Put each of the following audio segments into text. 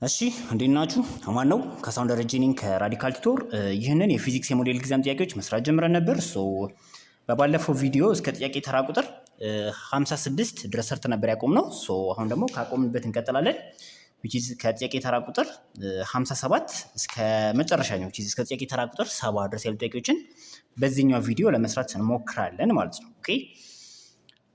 እሺ እንዴት ናችሁ? አማን ነው ከሳውንድ ሪጂኒንግ ከራዲካል ቲቶር። ይህንን የፊዚክስ የሞዴል ኤግዛም ጥያቄዎች መስራት ጀምረን ነበር። በባለፈው ቪዲዮ እስከ ጥያቄ ተራ ቁጥር 56 ድረስ ሰርተን ነበር ያቆምነው። አሁን ደግሞ ካቆምንበት እንቀጥላለን። ከጥያቄ ተራ ቁጥር 57 እስከ መጨረሻኛው እስከ ጥያቄ ተራ ቁጥር 70 ድረስ ያሉ ጥያቄዎችን በዚህኛው ቪዲዮ ለመስራት እንሞክራለን ማለት ነው። ኦኬ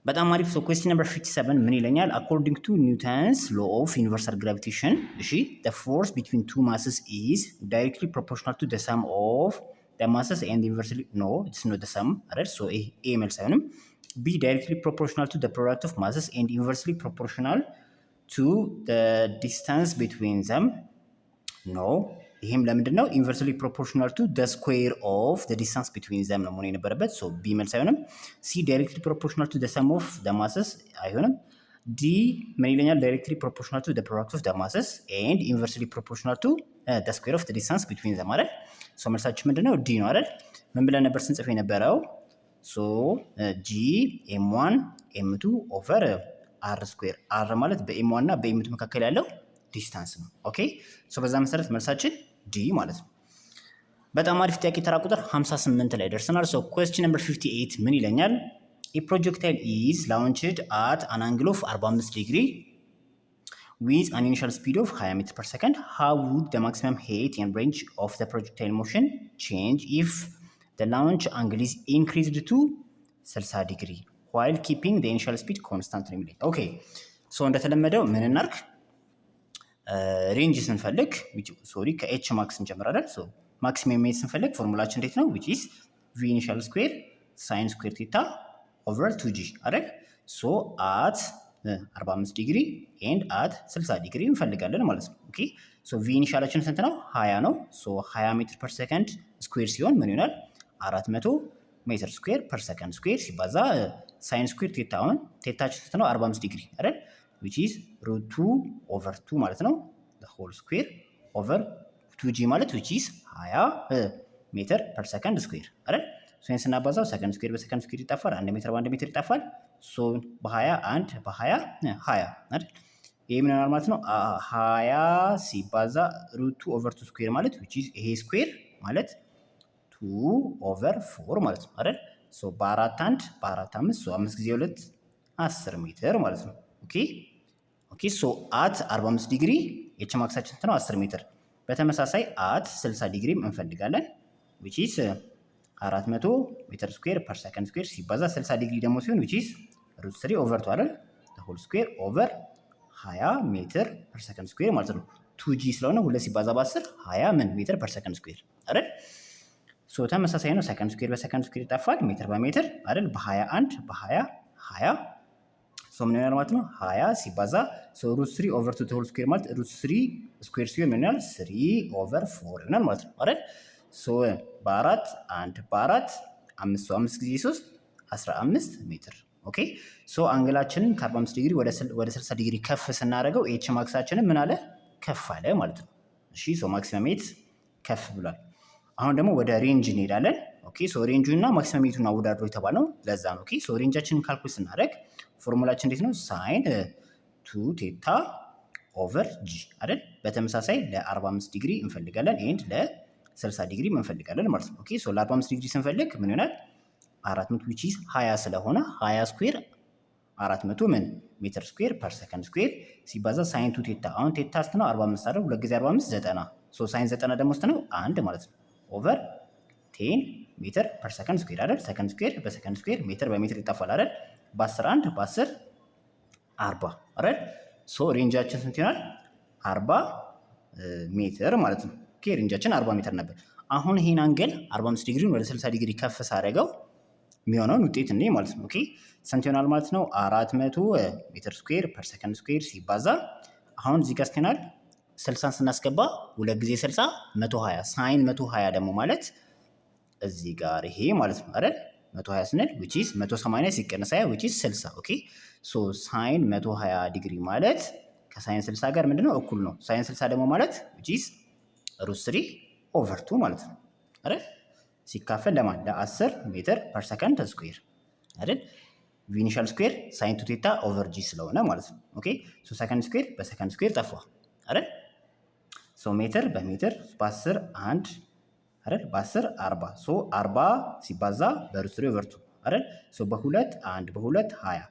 በጣም አሪፍ። ኩዌስችን ነምበር 57 ምን ይለኛል? አኮርዲንግ ቱ ኒውተንስ ሎ ኦፍ ዩኒቨርሳል ግራቪቴሽን እሺ the force between two masses is directly proportional to the sum of the masses and inversely no it's not the sum right so a መልስ አይሆንም። b directly proportional to the product of masses and inversely proportional to the distance between them no ይሄም ለምንድን ነው? ኢንቨርስሊ ፕሮፖርሽናል ቱ ደ ስኩዌር ኦፍ ደ ዲስታንስ ቢትዊን ዘም ነው መሆን የነበረበት። ሶ ቢ መልስ አይሆንም። ሲ ዳይሬክትሊ ፕሮፖርሽናል ቱ ደ ሰም ኦፍ ደ ማሰስ አይሆንም። ዲ ምን ይለኛል? ዳይሬክትሊ ፕሮፖርሽናል ቱ ደ ፕሮዳክት ኦፍ ደ ማሰስ ኤንድ ኢንቨርስሊ ፕሮፖርሽናል ቱ ደ ስኩዌር ኦፍ ደ ዲስታንስ ቢትዊን ዘም አይደል? ሶ መልሳችን ምንድን ነው? ዲ ነው አይደል? ምን ብለን ነበር ስንጽፍ የነበረው? ሶ ጂ ኤም ዋን ኤም ቱ ኦቨር አር ስኩዌር። አር ማለት በኤም ዋን እና በኤም ቱ መካከል ያለው ዲስታንስ ነው። ኦኬ ሶ በዛ መሰረት መልሳችን ዲ ማለት ነው። በጣም አሪፍ ጥያቄ ተራ ቁጥር 58 ላይ ደርሰናል። ሶ ኩዌስችን ነምበር 58 ምን ይለኛል? ኤ ፕሮጀክታይል ኢዝ ላውንችድ አት አን አንግል ኦፍ 45 ዲግሪ ዊዝ አን ኢኒሻል ስፒድ ኦፍ 20 ሜትር ፐር ሰከንድ ሃው ውድ ዘ ማክሲመም ሄይት ኤንድ ሬንጅ ኦፍ ዘ ፕሮጀክታይል ሞሽን ቼንጅ ኢፍ ዘ ላውንች አንግል ኢዝ ኢንክሪዝድ ቱ 60 ዲግሪ ዋይል ኪፒንግ ዘ ኢኒሻል ስፒድ ኮንስታንት ነው የሚለኝ። ኦኬ ሶ እንደተለመደው ምን እናርግ? ሬንጅ ስንፈልግ ከኤች ማክስ እንጀምራለን። ማክሲመም ሜት ስንፈልግ ፎርሙላችን እንዴት ነው? ዊች ኢዝ ቪ ኢኒሻል ስኩዌር ሳይን ስኩዌር ቴታ ኦቨር 2ጂ አይደል? ሶ አት 45 ዲግሪ ኤንድ አት 60 ዲግሪ እንፈልጋለን ማለት ነው። ኦኬ ሶ ቪ ኢኒሻላችን ስንት ነው? 20 ነው። ሶ 20 ሜትር ፐር ሰከንድ ስኩዌር ሲሆን ምን ይሆናል? 400 ሜትር ስኩዌር ፐር ሰከንድ ስኩዌር ሲባዛ ሳይን ስኩዌር ቴታ። አሁን ቴታችን ስንት ነው? 45 ዲግሪ አይደል? which is root 2 over 2 ማለት ነው the whole square over 2g ማለት which is 20 ሜትር ፐር ሰከንድ ስኩዌር አይደል? ሶ ይሄን ስናባዛው ሰከንድ ስኩዌር በሰከንድ ስኩዌር ይጣፋል፣ 1 ሜትር በ1 ሜትር ይጣፋል። ሶ በ21 በ20 20 አይደል? ይሄ ምን ይሆናል ማለት ነው? 20 ሲባዛ root 2 over 2 ስኩዌር ማለት which is ይሄ ስኩዌር ማለት 2 over 4 ማለት ነው አይደል? ሶ በ4 1 በ4 5 ሶ 5 ጊዜ 2 10 ሜትር ማለት ነው። ኦኬ ሶ አት 45 ዲግሪ ኤች ማክሳችን ነው 10 ሜትር። በተመሳሳይ አት 60 ዲግሪም እንፈልጋለን which is 400 ሜትር ስኩዌር ፐር ሰከንድ ስኩዌር ሲባዛ 60 ዲግሪ ደግሞ ሲሆን which is root 3 over 2 አይደል? the whole square over 20 ሜትር ፐር ሰከንድ ስኩዌር ማለት ነው። 2g ስለሆነ 2 ሲባዛ በ10 20 ምን ሜትር ፐር ሰከንድ ስኩዌር አይደል? ሶ ተመሳሳይ ነው። ሰከንድ ስኩዌር በሰከንድ ስኩዌር ይጣፋል፣ ሜትር በሜትር አይደል? በ21 በ20 20 ሶ ምን ይሆናል ማለት ነው? 20 ሲባዛ ሶ ሩት 3 ኦቨር 2 ሆል ስኩዌር ማለት ሩት 3 ስኩዌር ሲሆን ምን ይሆናል? 3 ኦቨር 4 ይሆናል ማለት ነው አይደል? ሶ በ4 1 በ4 5 5 ጊዜ 3 15 ሜትር። ኦኬ ሶ አንግላችንን ከ45 ዲግሪ ወደ 60 ዲግሪ ከፍ ስናደርገው ኤች ማክሳችንን ምን አለ? ከፍ አለ ማለት ነው። እሺ ሶ ማክሲመም ሜት ከፍ ብሏል። አሁን ደግሞ ወደ ሬንጅ እንሄዳለን። ኦኬ ሶ ሬንጁን እና ማክሲመም ሜቱን አወዳድሮ የተባለው ለዛ ነው። ኦኬ ሶ ሬንጃችንን ካልኩሌት ስናደርግ ፎርሙላችን እንዴት ነው? ሳይን 2 ቴታ ኦቨር ጂ አይደል? በተመሳሳይ ለ45 ዲግሪ እንፈልጋለን ኤንድ ለ60 ዲግሪ እንፈልጋለን ማለት ነው። ኦኬ ሶ ለ45 ዲግሪ ስንፈልግ ምን ይሆናል? 400 which is 20 ስለሆነ 20 ስኩዌር 400 ምን ሜትር ስኩዌር ፐር ሰከንድ ስኩዌር ሲባዛ ሳይን 2 ቴታ። አሁን ቴታ ስንት ነው? 45 አይደል? 2 ጊዜ 45 90። ሶ ሳይን 90 ደግሞ ስንት ነው? 1 ማለት ነው ኦቨር 10 ሜትር ፐር ሰከንድ ስኩዌር አይደል? ሰከንድ ስኩዌር በሰከንድ ስኩዌር ሜትር በሜትር ይጣፋል አይደል? በ11 በ10 40 አይደል? ሶ ሬንጃችን ስንት ይሆናል? 40 ሜትር ማለት ነው። ኦኬ ሬንጃችን 40 ሜትር ነበር። አሁን ይሄን አንግል 45 ዲግሪን ወደ 60 ዲግሪ ከፍ ሳደርገው የሚሆነውን ውጤት እንዴ ማለት ነው። ኦኬ ስንት ይሆናል ማለት ነው? 400 ሜትር ስኩዌር ፐር ሰከንድ ስኩዌር ሲባዛ አሁን እዚህ ጋር ስቴናል 60 ስናስገባ 2 ጊዜ 60 120 ሳይን 120 ደግሞ ማለት እዚህ ጋር ይሄ ማለት ነው አይደል? 120 ስንል which is 180 ሲቀነስ 20 which is 60 ኦኬ ሶ ሳይን 120 ዲግሪ ማለት ከሳይን 60 ጋር ምንድነው እኩል ነው። ሳይን 60 ደግሞ ማለት which is ሩት 3 ኦቨር 2 ማለት ነው አይደል? ሲካፈል ለማን ለ10 ሜትር ፐር ሰከንድ ስኩዌር አይደል? ቪ ኢኒሻል ስኩዌር ሳይን 2 ቴታ ኦቨር ጂ ስለሆነ ማለት ነው። ኦኬ ሶ ሰከንድ ስኩዌር በሰከንድ ስኩዌር ጠፋ አይደል? ሜትር በሜትር በ10 1 አይደል? በ10 40 40 ሲባዛ በ√3/2 አይደል? በ2 1 በ2 20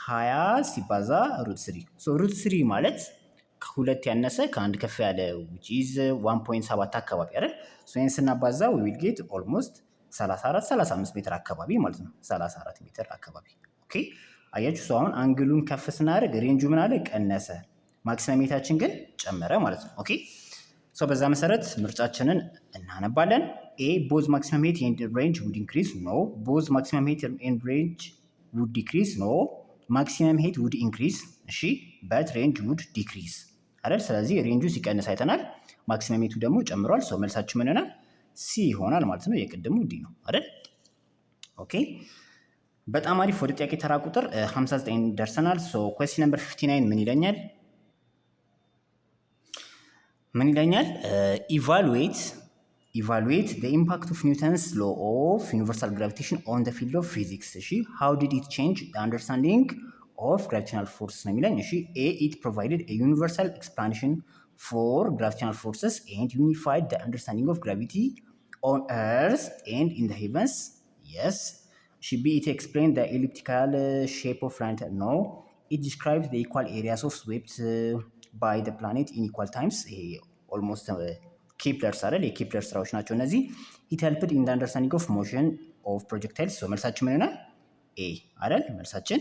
20 ሲባዛ √3 √3 ማለት ከሁለት ያነሰ ከአንድ ከፍ ያለ which is 1.7 አካባቢ አይደል? ይህን ስናባዛ we will get almost 34 35 ሜትር አካባቢ ማለት ነው። 34 ሜትር አካባቢ ኦኬ። አያችሁ አሁን አንግሉን ከፍ ስናደርግ ሬንጁ ምን አለ ቀነሰ፣ ማክሲመሜታችን ግን ጨመረ ማለት ነው። ኦኬ በዛ መሰረት ምርጫችንን እናነባለን። ኤ ቦዝ ማክሲመም ሄት ኤንድ ሬንጅ ውድ ኢንክሪዝ ኖ፣ ቦዝ ማክሲመም ሄት ኤንድ ሬንጅ ውድ ዲክሪዝ ኖ፣ ማክሲመም ሄት ውድ ኢንክሪዝ እሺ፣ በት ሬንጅ ውድ ዲክሪዝ አይደል? ስለዚህ ሬንጁ ሲቀንስ አይተናል፣ ማክሲመም ሄቱ ደግሞ ጨምሯል። መልሳችን ምን ይሆናል? ሲ ይሆናል ማለት ነው። የቅድሙ ዲ ነው አይደል? ኦኬ በጣም አሪፍ። ወደ ጥያቄ ተራ ቁጥር 59 ደርሰናል። ኩዌስችን ነምበር 59 ምን ይለኛል? ምን ይለኛል? ኢቫሉዌት the impact of Newton's law of universal gravitation on the field of physics። እሺ how did it change the understanding of gravitational force ነው የሚለኝ። እሺ A it provided a universal explanation for gravitational forces and unified the understanding of gravity on earth and in the heavens. Yes. እሺ B it explained the elliptical shape of planet. No. It describes the equal areas of swept by the planet in equal times። ይሄ ኦልሞስት ኬፕለር አይደል? የኬፕለር ስራዎች ናቸው እነዚህ። it helped in the understanding of motion of projectiles። መልሳችን ምን ይሆናል? ኤ አይደል? መልሳችን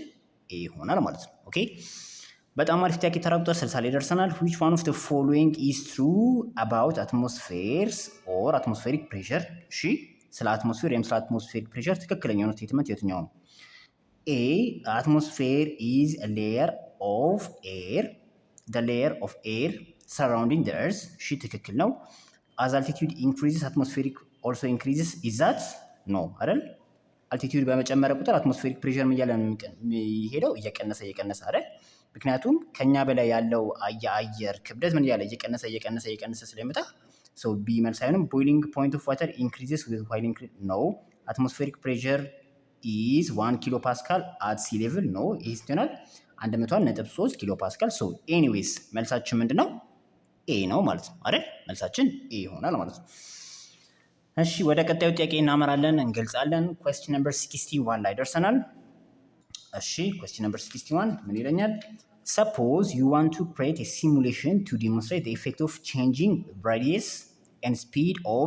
ኤ ይሆናል ማለት ነው። ኦኬ በጣም አሪፍ ጥያቄ ተራ ቁጥር 60 ላይ ደርሰናል። which one of the following is true about atmospheres or atmospheric pressure? እሺ ስለ አትሞስፌር ወይም ስለ አትሞስፌሪክ ፕሬሸር ትክክለኛው ስቴትመንት የትኛው ነው? ኤ atmosphere is a layer of air, the layer of air surrounding the earth። እሺ ትክክል ነው። as altitude increases atmospheric also increases is that no አይደል? አልቲቲዩድ በመጨመረ ቁጥር አትሞስፌሪክ ፕሬሸር ምን እያለ ነው የሚሄደው? እየቀነሰ አይደል? ምክንያቱም ከኛ በላይ ያለው የአየር ክብደት ምን እያለ እየቀነሰ ስለሚመጣ ቢ መልስ አይሆንም። ቦይሊንግ ፖይንት ኦፍ ዋተር ኢንክሪዝስ ዊዝ ዋይል ኢንክሪዝ ነው። አትሞስፌሪክ ፕሬሸር ኢዝ 1 ኪሎ ፓስካል አት ሲ ሌቭል ነው። ይሄ ይሆናል 101.3 ኪሎ ፓስካል። ኤኒዌይስ መልሳችን ምንድነው? ኤ ነው ማለት ነው አይደል? መልሳችን ኤ ይሆናል ማለት ነው። እሺ ወደ ቀጣዩ ጥያቄ እናመራለን፣ እንገልጻለን። ኩዌስችን ነምበር 61 ላይ ደርሰናል። እሺ ኩዌስችን ነምበር 61 ምን ይለኛል? suppose you want to create a simulation to demonstrate the effect of changing radius and speed of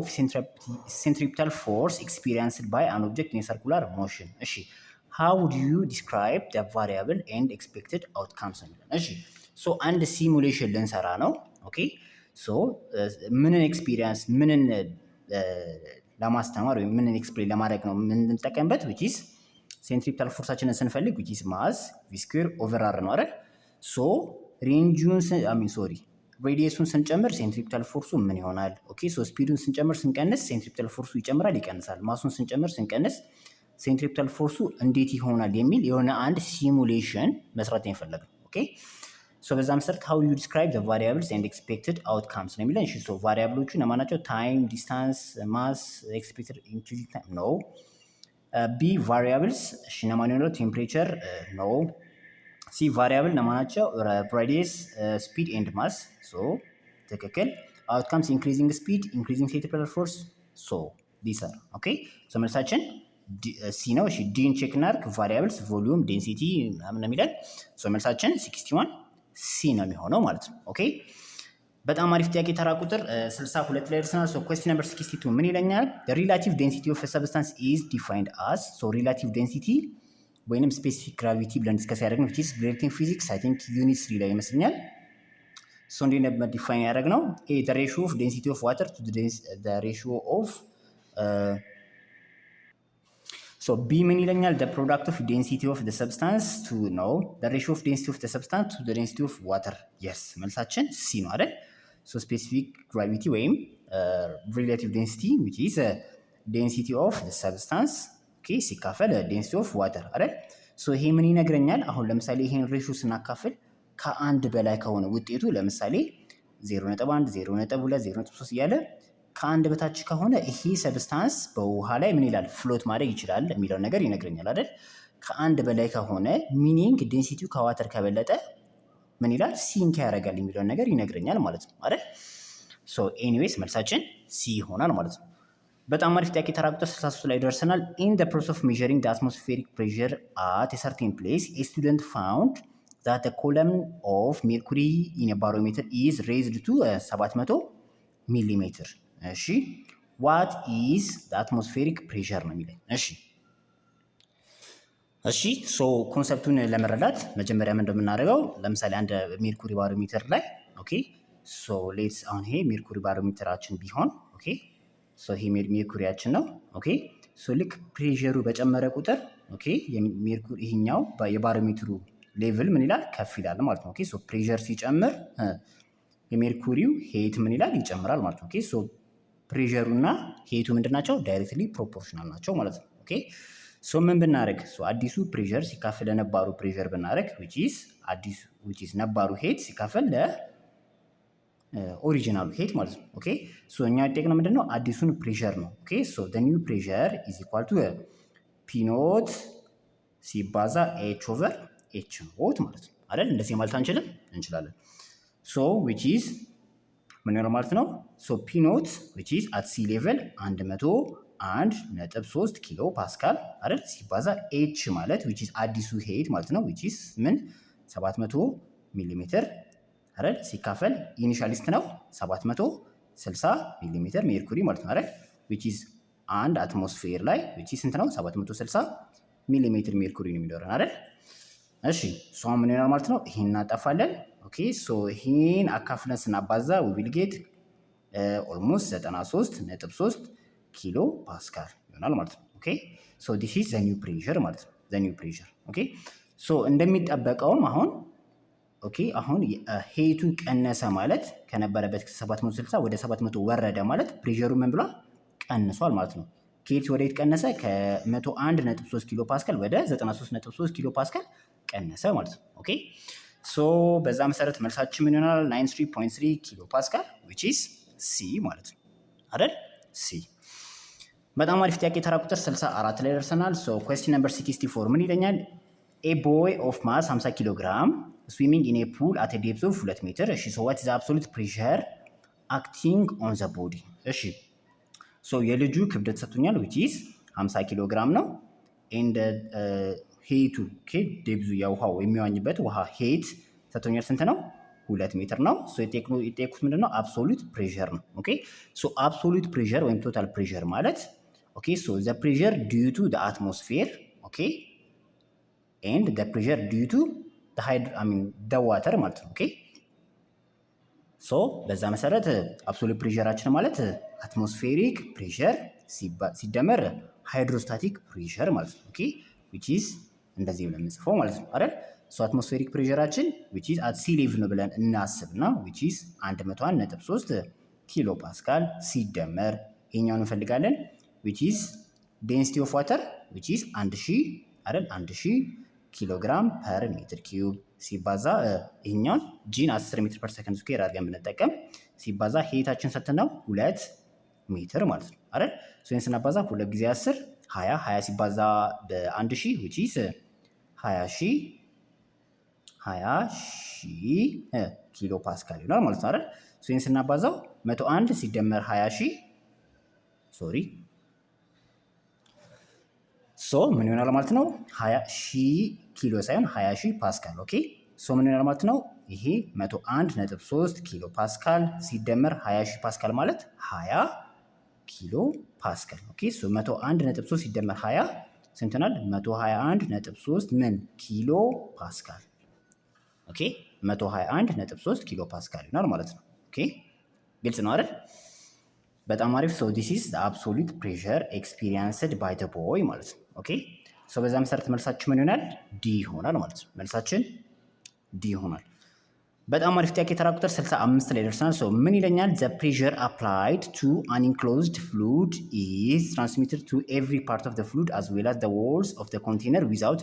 centripetal force experienced by an object in a circular motion። እሺ how would you describe the variable and expected outcomes? እሺ አንድ ሲሙሌሽን ልንሰራ ነው። ኦኬ ምንን ኤክስፒሪየንስ ምንን ለማስተማር ወይም ምንን ኤክስፕሌን ለማድረግ ነው የምንጠቀምበት? which is ሴንትሪፒታል ፎርሳችንን ስንፈልግ which is mass v square over r ነው አይደል? ሬንጁን ሬዲየሱን ስንጨምር ሴንትሪፒታል ፎርሱ ምን ይሆናል? ኦኬ ስፒዱን ስንጨምር ስንቀንስ ሴንትሪፒታል ፎርሱ ይጨምራል ይቀንሳል። ማሱን ስንጨምር ስንቀንስ ሴንትሪፒታል ፎርሱ እንዴት ይሆናል የሚል የሆነ አንድ ሲሙሌሽን መስራት የፈለግነው። ኦኬ በዛ መሰረት how you describe the variables and expected outcomes ነው የሚለን። እሺ ቫሪያብሎቹ ለማናቸው? ታይም፣ ዲስታንስ፣ ማስ፣ ኤክስፔክትድ ኢንክሪዚንግ ታይም ነው። ቢ ቫሪያብልስ እሺ ለማን ነው? ቴምፕሬቸር ነው። ሲ ቫሪያብል ለማናቸው? ራዲየስ፣ ስፒድ ኤንድ ማስ። ትክክል። አውትካምስ ኢንክሪዚንግ ስፒድ፣ ኢንክሪዚንግ ሴንትሪፒታል ፎርስ። ዲስ አር ኦኬ መልሳችን ሲ ነው። እሺ ዲን ቼክ እናድርግ። ቫሪያብልስ፣ ቮሊዩም፣ ዴንሲቲ ምናምን ነው የሚለን። መልሳችን 61 ሲ ነው የሚሆነው ማለት ነው። ኦኬ በጣም አሪፍ ጥያቄ ተራ ቁጥር 62 ላይ ደርሰናል። ኩዌስችን ነምበር 62 ምን ይለኛል? the relative density of a substance is defined as relative density ወይንም ስፔሲፊክ ግራቪቲ ብለን ዲስከስ ያደረግነው which is relative physics I think ዩኒት 3 ላይ ይመስለኛል። እንዴት ነበር ዲፋይን ያደረግነው? the ratio of density of water to the ratio of B ምን ይለኛል? the product of density of the substance to know the ratio of density of the substance to the density of water. yes መልሳችን ሲ ነው አይደል? specific gravity ወይም relative density which is density of the substance okay ሲካፈል density of water አይደል? ይሄ ምን ይነግረኛል? አሁን ለምሳሌ ይሄን ሬሽዮ ስናካፍል ከአንድ በላይ ከሆነ ውጤቱ ለምሳሌ 0.1 0.2 0.3 እያለ ከአንድ በታች ከሆነ ይሄ ሰብስታንስ በውሃ ላይ ምን ይላል? ፍሎት ማድረግ ይችላል የሚለው ነገር ይነግረኛል አይደል? ከአንድ በላይ ከሆነ ሚኒንግ ዴንሲቲው ከዋተር ከበለጠ ምን ይላል ሲንክ ያደርጋል የሚለውን ነገር ይነግረኛል ማለት ነው አይደል? ሶ ኤኒዌይስ መልሳችን ሲ ይሆናል ማለት ነው። በጣም አሪፍ ጥያቄ ተራ ቁጥር 63 ላይ ደርሰናል። ኢን ዘ ፕሮሰስ ኦፍ ሜዠሪንግ ዘ አትሞስፌሪክ ፕሬዠር አት ኤ ሰርቴን ፕሌስ ኤ ስቱደንት ፋውንድ ዛት ዘ ኮለም ኦፍ ሜርኩሪ ኢን ኤ ባሮሜትር ኢዝ ሬዝድ ቱ 700 ሚሊሜትር። እሺ ዋት ኢዝ ዘ አትሞስፌሪክ ፕሬዠር ነው የሚለኝ። እሺ ሶ ኮንሰፕቱን ለመረዳት መጀመሪያ ምን እንደምናደርገው ለምሳሌ አንድ ሜርኩሪ ባሮሜትር ላይ ኦኬ ሶ ሌትስ አሁን ይሄ ሜርኩሪ ባሮሜትራችን ቢሆን ኦኬ ሶ ይሄ ሜርኩሪያችን ነው ኦኬ ሶ ልክ ፕሬዠሩ በጨመረ ቁጥር ኦኬ የሜርኩሪ ይሄኛው የባሮሜትሩ ሌቭል ምን ይላል ከፍ ይላል ማለት ነው። ኦኬ ሶ ፕሬዠር ሲጨምር የሜርኩሪው ሄት ምን ይላል ይጨምራል ማለት ነው። ኦኬ ሶ ፕሬዠሩና ሄቱ ምንድናቸው ዳይሬክትሊ ፕሮፖርሽናል ናቸው ማለት ነው። ኦኬ ሶ ምን ብናደርግ ሶ አዲሱ ፕሬዠር ሲካፈል ለነባሩ ፕሬዠር ብናደርግ which is ነባሩ ሄት ሲካፈል ኦሪጂናሉ ሄት ማለት ነው። ኦኬ ሶ እኛ የጠየቅነው ምንድነው አዲሱን ፕሬዠር ነው። ኦኬ ሶ the new pressure is equal to P ኖት ሲባዛ H over H ኖት ማለት ነው አይደል? እንደዚህ ማለት አንችልም? እንችላለን። ሶ which is ምን ይሆናል ማለት ነው? ሶ P ኖት which is at sea level 101.3 ኪሎ ፓስካል አይደል? ሲባዛ H ማለት which is አዲሱ ሄት ማለት ነው which is ምን 700 ሚሊሜትር አይደል? ሲካፈል ኢኒሻሊስት ነው 760 ሚሊሜትር ሜርኩሪ ማለት ነው አይደል? which is አንድ አትሞስፌር ላይ which is ስንት ነው 760 ሚሊሜትር ሜርኩሪ ነው የሚኖረን አይደል? እሺ ሶ ምን ይሆናል ማለት ነው? ይሄን እናጠፋለን። ኦኬ ሶ ይሄን አካፍለን ስናባዛ we will get almost 93.3 ኪሎ ፓስካል ይሆናል ማለት ነው። ኦኬ ሶ this is the new pressure ማለት ነው the new pressure። ኦኬ ሶ እንደሚጠበቀውም አሁን ኦኬ አሁን ሄቱ ቀነሰ ማለት ከነበረበት 760 ወደ 700 ወረደ ማለት ፕሬዠሩ ምን ብሏል ቀንሷል ማለት ነው። ከሄት ወደ የት ቀነሰ? ከ101.3 ኪሎ ፓስካል ወደ 93.3 ኪሎ ፓስካል ቀነሰ ማለት ነው። ኦኬ ሶ በዛ መሰረት መልሳችን ምን ይሆናል 93.3 ኪሎ ፓስካል which is C ማለት ነው አይደል? ሲ። በጣም አሪፍ ጥያቄ ተራ ቁጥር 64 ላይ ደርሰናል። ሶ ኩዌስችን ነምበር 64 ምን ይለኛል? ኤ ቦይ ኦፍ ማስ 50 ኪሎ ግራም ስዊሚንግ ኢን ኤ ፑል አት ኤ ዴፕዝ ኦፍ 2 ሜትር። እሺ ሶ ዋት ኢዝ አብሶሉት ፕሬሸር አክቲንግ ኦን ዘ ቦዲ። እሺ ሶ የልጁ ክብደት ሰጥቶኛል which is 50 ኪሎ ግራም ነው ኤንድ ሄቱ ኦኬ ዴፕዙ የውሃው የሚዋኝበት ውሃ ሄት ሰጥቶኛል ስንት ነው? 2 ሜትር ነው። ሶ የጠየቁት ምንድነው? አብሶሉት ፕሬሸር ነው። ኦኬ ሶ አብሶሉት ፕሬሸር ወይም ቶታል ፕሬሸር ማለት ኦኬ ሶ ዘ ፕሬሸር ዲዩ ቱ ዘ አትሞስፌር ኦኬ ኤንድ ዘ ፕሬሸር ዲዩ ቱ ዘ ዋተር ማለት ነው። ኦኬ ሶ በዛ መሰረት አብሶሉት ፕሬሸራችን ማለት አትሞስፌሪክ ፕሬሸር ሲደመር ሃይድሮስታቲክ ፕሬሸር ማለት ነው። ኦኬ which is እንደዚህ ብለን እንጽፈው ማለት ነው አይደል? ሶ አትሞስፌሪክ ፕሬሸራችን which is at sea level ነው ብለን እናስብና which is 101.3 ኪሎ ፓስካል ሲደመር ይሄኛውን እንፈልጋለን which is density of water which is 1000 አይደል 1000 ኪሎ ግራም ፐር ሜትር ኪዩብ ሲባዛ ይሄኛውን ጂን 10 ሜትር ፐር ሰከንድ ስኩዌር አድርገን ብንጠቀም ሲባዛ ሄታችን ሰጥተነው 2 ሜትር ማለት ነው አይደል? ሶ ይሄን ስናባዛ 2 ጊዜ 10 20 ሲባዛ በ1000 which is 20000 ኪሎ ፓስካል ይሆናል ማለት ነው አይደል? ሶ ይሄን ስናባዛው 101 ሲደመር 20000 ሶሪ ሶ ምን ይሆናል ማለት ነው 20000 ኪሎ ሳይሆን 20000 ፓስካል። ኦኬ ሶ ምን ይሆናል ማለት ነው ይሄ 101.3 ኪሎ ፓስካል ሲደመር 20000 ፓስካል ማለት 20 ኪሎ ፓስካል። ኦኬ ሶ 101.3 ሲደመር 20 ስንት ይሆናል? 121.3 ምን ኪሎ ፓስካል። ኦኬ 121.3 ኪሎ ፓስካል ይሆናል ማለት ነው። ኦኬ ግልጽ ነው አይደል? በጣም አሪፍ። ሶ ዲስ ኢዝ ዘ አብሶሉት ፕሬሸር ኤክስፒሪየንስድ ባይ ዘ ቦይ ማለት ነው። ኦኬ ሶ በዛ መሰረት መልሳችን ምን ይሆናል? ዲ ይሆናል ማለት ነው። መልሳችን ዲ ይሆናል። በጣም አሪፍ ጥያቄ ተራ ቁጥር 65 ላይ ደርሰናል። ሶ ምን ይለኛል? ዘ ፕሬሸር አፕላይድ ቱ አን ኢንክሎዝድ ፍሉድ ኢዝ ትራንስሚትድ ቱ ኤቭሪ ፓርት ኦፍ ዘ ፍሉድ አዝ ዌል አዝ ዘ ዎልስ ኦፍ ዘ ኮንቴነር ዊዛውት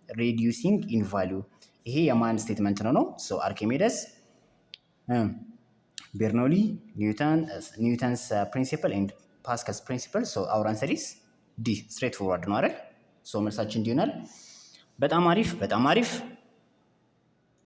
ሬዲዩሲንግ ኢን ቫሊዩ። ይሄ የማን ስቴትመንት ነው? ሶ አርኪሜደስ፣ ቤርኖሊ፣ ኒውተንስ ፕሪንሲፕል ኤንድ ፓስካልስ ፕሪንሲፕል። ሶ አወር አንሰር ኢዝ ዲ ስትሬት ፎርዋርድ ነው አይደል? ሶ መልሳችን ዲ ይሆናል። በጣም አሪፍ በጣም አሪፍ።